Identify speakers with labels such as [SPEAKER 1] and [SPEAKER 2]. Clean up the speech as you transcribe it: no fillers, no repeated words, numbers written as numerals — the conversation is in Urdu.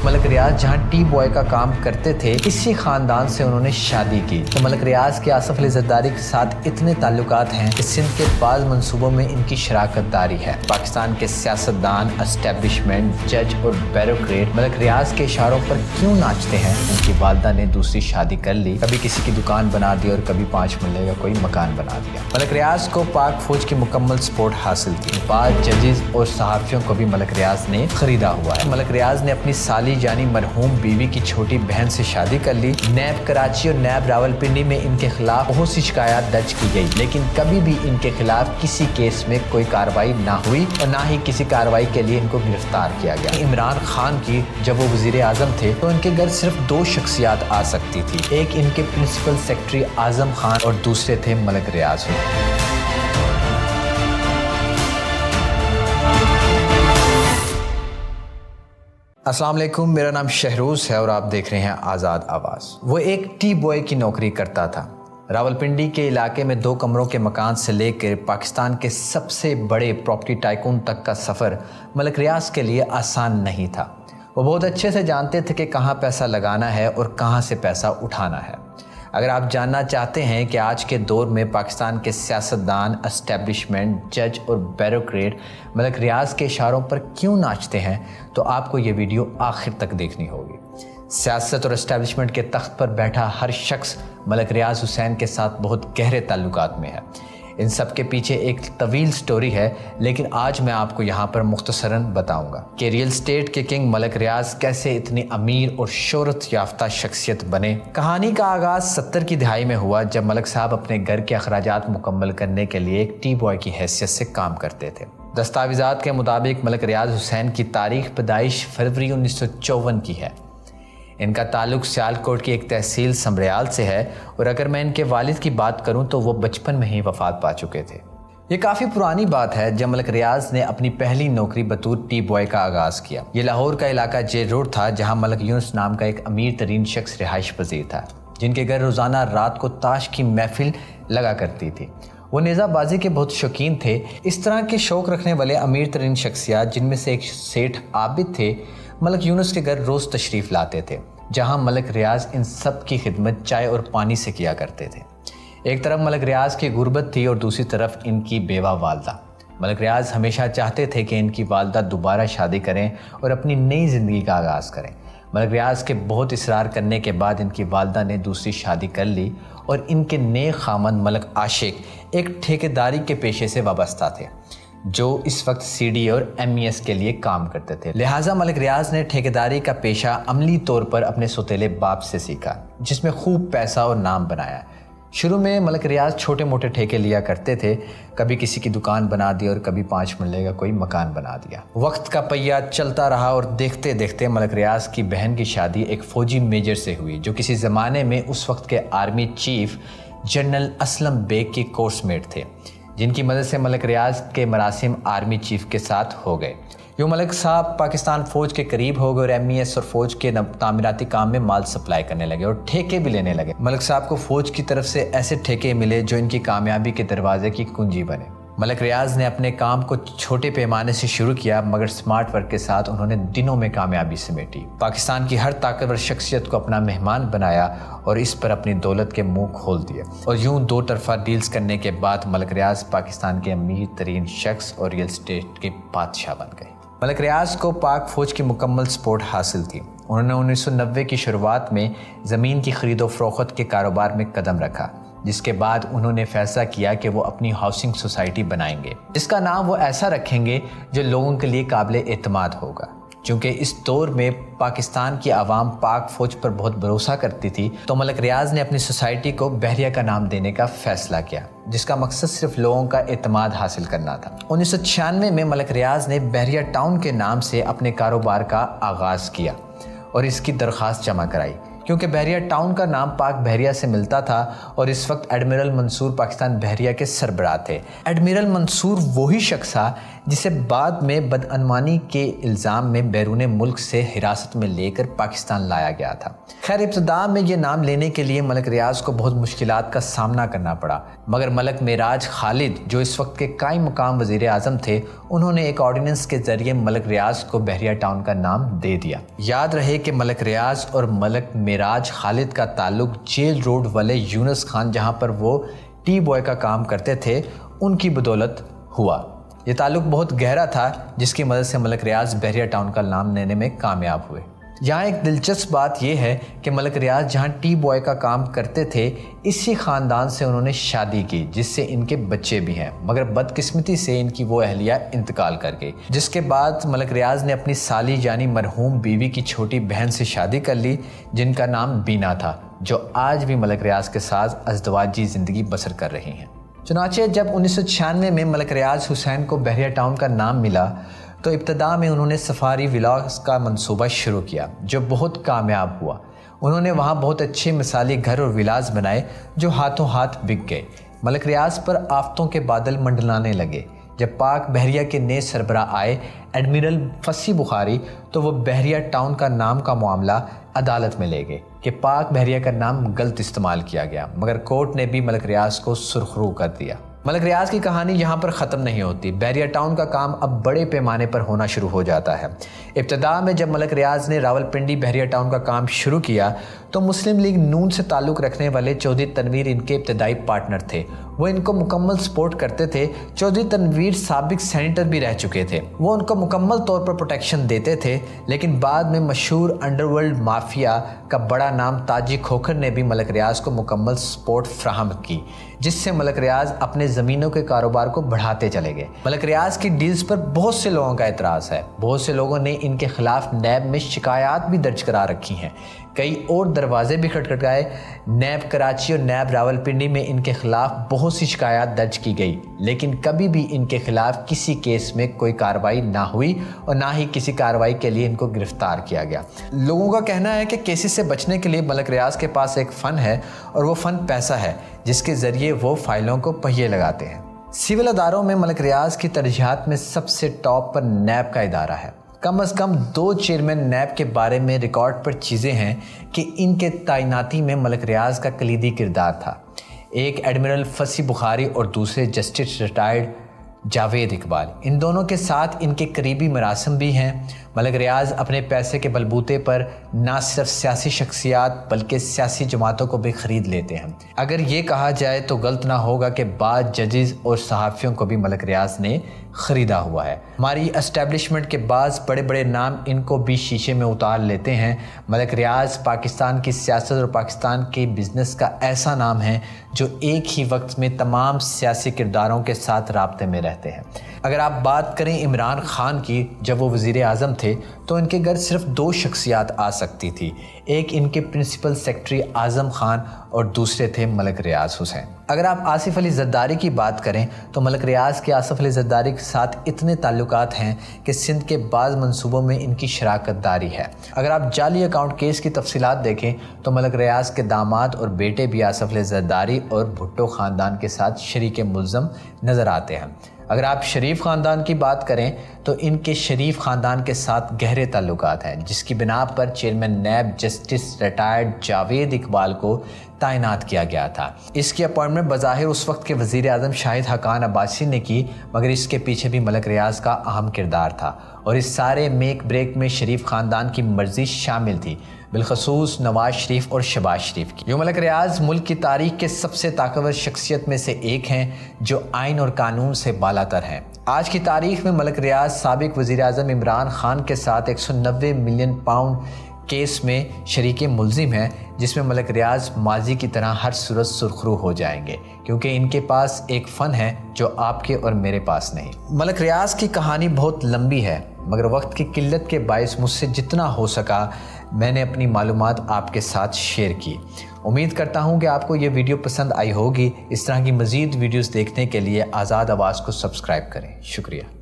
[SPEAKER 1] ملک ریاض جہاں ٹی بوائے کا کام کرتے تھے اسی خاندان سے انہوں نے شادی کی، تو ملک ریاض کے آصف علی زرداری کے ساتھ اتنے تعلقات ہیں کہ سندھ کے بعض منصوبوں میں ان کی شراکت داری ہے۔ پاکستان کے سیاستدان، اسٹیبلشمنٹ، جج اور بیوروکریٹ ملک ریاض کے اشاروں پر کیوں ناچتے ہیں؟ ان کی والدہ نے دوسری شادی کر لی، کبھی کسی کی دکان بنا دی اور کبھی 5 مرلے کا کوئی مکان بنا دیا۔ ملک ریاض کو پاک فوج کی مکمل سپورٹ حاصل تھی۔ بعض ججز اور صحافیوں کو بھی ملک ریاض نے خریدا ہوا ہے۔ ملک ریاض نے اپنی سالی یعنی مرحوم بیوی کی چھوٹی بہن سے شادی کر لی۔ نیب کراچی اور نیب راولپنڈی میں ان کے خلاف بہت سی شکایات درج کی گئی، لیکن کبھی بھی ان کے خلاف کسی کیس میں کوئی کارروائی نہ ہوئی اور نہ ہی کسی کارروائی کے لیے ان کو گرفتار کیا گیا۔ عمران خان کی جب وہ وزیر اعظم تھے تو ان کے گھر صرف 2 شخصیات آ سکتی تھی، ایک ان کے پرنسپل سیکرٹری اعظم خان اور دوسرے تھے ملک ریاض۔ السلام علیکم، میرا نام شہروز ہے اور آپ دیکھ رہے ہیں آزاد آواز۔ وہ ایک ٹی بوائے کی نوکری کرتا تھا۔ راولپنڈی کے علاقے میں 2 کمروں کے مکان سے لے کر پاکستان کے سب سے بڑے پراپرٹی ٹائکون تک کا سفر ملک ریاض کے لیے آسان نہیں تھا۔ وہ بہت اچھے سے جانتے تھے کہ کہاں پیسہ لگانا ہے اور کہاں سے پیسہ اٹھانا ہے۔ اگر آپ جاننا چاہتے ہیں کہ آج کے دور میں پاکستان کے سیاستدان، اسٹیبلشمنٹ، جج اور بیوروکریٹ ملک ریاض کے اشاروں پر کیوں ناچتے ہیں تو آپ کو یہ ویڈیو آخر تک دیکھنی ہوگی۔ سیاست اور اسٹیبلشمنٹ کے تخت پر بیٹھا ہر شخص ملک ریاض حسین کے ساتھ بہت گہرے تعلقات میں ہے۔ ان سب کے پیچھے ایک طویل سٹوری ہے، لیکن آج میں آپ کو یہاں پر مختصراً بتاؤں گا کہ ریئل اسٹیٹ کے کنگ ملک ریاض کیسے اتنی امیر اور شہرت یافتہ شخصیت بنے۔ کہانی کا آغاز 70 کی دہائی میں ہوا جب ملک صاحب اپنے گھر کے اخراجات مکمل کرنے کے لیے ایک ٹی بوائے کی حیثیت سے کام کرتے تھے۔ دستاویزات کے مطابق ملک ریاض حسین کی تاریخ پیدائش فروری 1954 کی ہے۔ ان کا تعلق سیالکوٹ کی ایک تحصیل سمریال سے ہے اور اگر میں ان کے والد کی بات کروں تو وہ بچپن میں ہی وفات پا چکے تھے۔ یہ کافی پرانی بات ہے جب ملک ریاض نے اپنی پہلی نوکری بطور ٹی بوائے کا آغاز کیا۔ یہ لاہور کا علاقہ جیل روڈ تھا جہاں ملک یونس نام کا ایک امیر ترین شخص رہائش پذیر تھا، جن کے گھر روزانہ رات کو تاش کی محفل لگا کرتی تھی۔ وہ نیزہ بازی کے بہت شوقین تھے۔ اس طرح کے شوق رکھنے والے امیر ترین شخصیات جن میں سے ایک سیٹھ عابد تھے، ملک یونس کے گھر روز تشریف لاتے تھے، جہاں ملک ریاض ان سب کی خدمت چائے اور پانی سے کیا کرتے تھے۔ ایک طرف ملک ریاض کی غربت تھی اور دوسری طرف ان کی بیوہ والدہ۔ ملک ریاض ہمیشہ چاہتے تھے کہ ان کی والدہ دوبارہ شادی کریں اور اپنی نئی زندگی کا آغاز کریں۔ ملک ریاض کے بہت اصرار کرنے کے بعد ان کی والدہ نے دوسری شادی کر لی اور ان کے نیک خامند ملک عاشق ایک ٹھیکیداری کے پیشے سے وابستہ تھے جو اس وقت سی ڈی اور ایم ای ایس کے لیے کام کرتے تھے۔ لہٰذا ملک ریاض نے ٹھیکیداری کا پیشہ عملی طور پر اپنے سوتیلے باپ سے سیکھا، جس میں خوب پیسہ اور نام بنایا۔ شروع میں ملک ریاض چھوٹے موٹے ٹھیکے لیا کرتے تھے، کبھی کسی کی دکان بنا دی اور کبھی 5 مرلے کا کوئی مکان بنا دیا۔ وقت کا پہیہ چلتا رہا اور دیکھتے دیکھتے ملک ریاض کی بہن کی شادی ایک فوجی میجر سے ہوئی جو کسی زمانے میں اس وقت کے army chief general Aslam Beg کی کورس میٹ تھے، جن کی مدد سے ملک ریاض کے مراسم آرمی چیف کے ساتھ ہو گئے۔ یوں ملک صاحب پاکستان فوج کے قریب ہو گئے اور ایم ای ایس اور فوج کے تعمیراتی کام میں مال سپلائی کرنے لگے اور ٹھیکے بھی لینے لگے۔ ملک صاحب کو فوج کی طرف سے ایسے ٹھیکے ملے جو ان کی کامیابی کے دروازے کی کنجی بنے۔ ملک ریاض نے اپنے کام کو چھوٹے پیمانے سے شروع کیا، مگر سمارٹ ورک کے ساتھ انہوں نے دنوں میں کامیابی سمیٹی۔ پاکستان کی ہر طاقتور شخصیت کو اپنا مہمان بنایا اور اس پر اپنی دولت کے منہ کھول دیے، اور یوں 2 طرفہ ڈیلز کرنے کے بعد ملک ریاض پاکستان کے امیر ترین شخص اور ریئل اسٹیٹ کے بادشاہ بن گئے۔ ملک ریاض کو پاک فوج کی مکمل سپورٹ حاصل تھی۔ انہوں نے 1990 کی شروعات میں زمین کی خرید و فروخت کے کاروبار میں قدم رکھا، جس کے بعد انہوں نے فیصلہ کیا کہ وہ اپنی ہاؤسنگ سوسائٹی بنائیں گے، جس کا نام وہ ایسا رکھیں گے جو لوگوں کے لیے قابل اعتماد ہوگا۔ چونکہ اس دور میں پاکستان کی عوام پاک فوج پر بہت بھروسہ کرتی تھی، تو ملک ریاض نے اپنی سوسائٹی کو بحریہ کا نام دینے کا فیصلہ کیا، جس کا مقصد صرف لوگوں کا اعتماد حاصل کرنا تھا۔ 1996 میں ملک ریاض نے بحریہ ٹاؤن کے نام سے اپنے کاروبار کا آغاز کیا اور اس کی درخواست جمع کرائی، کیونکہ بحریہ ٹاؤن کا نام پاک بحریہ سے ملتا تھا اور اس وقت ایڈمرل منصور پاکستان بحریہ کے سربراہ تھے۔ ایڈمرل منصور وہی شخص تھا جسے بعد میں بدعنوانی کے الزام میں بیرون ملک سے حراست میں لے کر پاکستان لایا گیا تھا۔ خیر ابتدا میں یہ نام لینے کے لیے ملک ریاض کو بہت مشکلات کا سامنا کرنا پڑا، مگر ملک معراج خالد جو اس وقت کے قائم مقام وزیر اعظم تھے، انہوں نے ایک آرڈیننس کے ذریعے ملک ریاض کو بحریہ ٹاؤن کا نام دے دیا۔ یاد رہے کہ ملک ریاض اور ملک معراج خالد کا تعلق جیل روڈ والے یونس خان جہاں پر وہ ٹی بوائے کا کام کرتے تھے ان کی بدولت ہوا۔ یہ تعلق بہت گہرا تھا جس کی مدد سے ملک ریاض بحریہ ٹاؤن کا نام لینے میں کامیاب ہوئے۔ یہاں ایک دلچسپ بات یہ ہے کہ ملک ریاض جہاں ٹی بوائے کا کام کرتے تھے اسی خاندان سے انہوں نے شادی کی جس سے ان کے بچے بھی ہیں، مگر بدقسمتی سے ان کی وہ اہلیہ انتقال کر گئی، جس کے بعد ملک ریاض نے اپنی سالی یعنی مرحوم بیوی کی چھوٹی بہن سے شادی کر لی جن کا نام بینا تھا، جو آج بھی ملک ریاض کے ساتھ ازدواجی زندگی بسر کر رہی ہیں۔ چنانچہ جب 1996 میں ملک ریاض حسین کو بحریہ ٹاؤن کا نام ملا تو ابتدا میں انہوں نے سفاری ولاز کا منصوبہ شروع کیا جو بہت کامیاب ہوا۔ انہوں نے وہاں بہت اچھے مثالی گھر اور ولاز بنائے جو ہاتھوں ہاتھ بک گئے۔ ملک ریاض پر آفتوں کے بادل منڈلانے لگے۔ جب پاک بحریہ کے نئے سربراہ آئے ایڈمرل فصیح بخاری تو وہ بحریہ ٹاؤن کا نام کا معاملہ عدالت میں لے گئے کہ پاک بحریہ کا نام غلط استعمال کیا گیا، مگر کورٹ نے بھی ملک ریاض کو سرخرو کر دیا۔ ملک ریاض کی کہانی یہاں پر ختم نہیں ہوتی، بحریہ ٹاؤن کا کام اب بڑے پیمانے پر ہونا شروع ہو جاتا ہے۔ ابتدا میں جب ملک ریاض نے راولپنڈی بحریہ ٹاؤن کا کام شروع کیا تو مسلم لیگ نون سے تعلق رکھنے والے چودھری تنویر ان کے ابتدائی پارٹنر تھے، وہ ان کو مکمل سپورٹ کرتے تھے۔ چودھری تنویر سابق سینیٹر بھی رہ چکے تھے، وہ ان کو مکمل طور پر پروٹیکشن دیتے تھے، لیکن بعد میں مشہور انڈر ورلڈ مافیا کا بڑا نام تاجی کھوکھر نے بھی ملک ریاض کو مکمل سپورٹ فراہم کی، جس سے ملک ریاض اپنے زمینوں کے کاروبار کو بڑھاتے چلے گئے۔ ملک ریاض کی ڈیلز پر بہت سے لوگوں کا اعتراض ہے، بہت سے لوگوں نے ان کے خلاف نیب میں شکایات بھی درج کرا رکھی ہیں، کئی اور دروازے بھی کھٹکھٹائے۔ نیب کراچی اور نیب راولپنڈی میں ان کے خلاف بہت سی شکایات درج کی گئی، لیکن کبھی بھی ان کے خلاف کسی کیس میں کوئی کارروائی نہ ہوئی اور نہ ہی کسی کارروائی کے لیے ان کو گرفتار کیا گیا۔ لوگوں کا کہنا ہے کہ کیسز سے بچنے کے لیے ملک ریاض کے پاس ایک فن ہے اور وہ فن پیسہ ہے جس کے ذریعے وہ فائلوں کو پہیے لگاتے ہیں۔ سول اداروں میں ملک ریاض کی ترجیحات میں سب سے ٹاپ پر نیب کا ادارہ ہے۔ کم از کم 2 چیئرمین نیب کے بارے میں ریکارڈ پر چیزیں ہیں کہ ان کے تعیناتی میں ملک ریاض کا کلیدی کردار تھا۔ ایک ایڈمرل فصیح بخاری اور دوسرے جسٹس ریٹائرڈ جاوید اقبال، ان دونوں کے ساتھ ان کے قریبی مراسم بھی ہیں۔ ملک ریاض اپنے پیسے کے بلبوتے پر نہ صرف سیاسی شخصیات بلکہ سیاسی جماعتوں کو بھی خرید لیتے ہیں۔ اگر یہ کہا جائے تو غلط نہ ہوگا کہ بعض ججز اور صحافیوں کو بھی ملک ریاض نے خریدا ہوا ہے۔ ہماری اسٹیبلشمنٹ کے بعض بڑے بڑے نام ان کو بھی شیشے میں اتار لیتے ہیں۔ ملک ریاض پاکستان کی سیاست اور پاکستان کے بزنس کا ایسا نام ہے جو ایک ہی وقت میں تمام سیاسی کرداروں کے ساتھ رابطے میں رہتے ہیں۔ اگر آپ بات کریں عمران خان کی، جب وہ وزیر اعظم تھے تو ان کے گھر صرف 2 شخصیات آ سکتی تھی، ایک ان کے پرنسپل سیکرٹری اعظم خان اور دوسرے تھے ملک ریاض حسین۔ اگر آپ آصف علی زرداری کی بات کریں تو ملک ریاض کے آصف علی زرداری کے ساتھ اتنے تعلقات ہیں کہ سندھ کے بعض منصوبوں میں ان کی شراکت داری ہے۔ اگر آپ جعلی اکاؤنٹ کیس کی تفصیلات دیکھیں تو ملک ریاض کے داماد اور بیٹے بھی آصف علی زرداری اور بھٹو خاندان کے ساتھ شریک ملزم نظر آتے ہیں۔ اگر آپ شریف خاندان کی بات کریں تو ان کے شریف خاندان کے ساتھ گہرے تعلقات ہیں، جس کی بنا پر chairman NAB justice retired Javed Iqbal کو تعینات کیا گیا تھا۔ اس کی اپوائنٹمنٹ بظاہر اس وقت کے وزیر اعظم شاہد حقان عباسی نے کی، مگر اس کے پیچھے بھی ملک ریاض کا اہم کردار تھا اور اس سارے میک بریک میں شریف خاندان کی مرضی شامل تھی، بالخصوص نواز شریف اور شہباز شریف کی۔ یوں ملک ریاض ملک کی تاریخ کے سب سے طاقتور شخصیت میں سے ایک ہیں جو آئین اور قانون سے بالاتر ہیں۔ آج کی تاریخ میں ملک ریاض سابق وزیر اعظم عمران خان کے ساتھ 190 ملین پاؤنڈ کیس میں شریک ملزم ہیں، جس میں ملک ریاض ماضی کی طرح ہر صورت سرخرو ہو جائیں گے، کیونکہ ان کے پاس ایک فن ہے جو آپ کے اور میرے پاس نہیں۔ ملک ریاض کی کہانی بہت لمبی ہے، مگر وقت کی قلت کے باعث مجھ سے جتنا ہو سکا میں نے اپنی معلومات آپ کے ساتھ شیئر کی۔ امید کرتا ہوں کہ آپ کو یہ ویڈیو پسند آئی ہوگی۔ اس طرح کی مزید ویڈیوز دیکھنے کے لیے آزاد آواز کو سبسکرائب کریں۔ شکریہ۔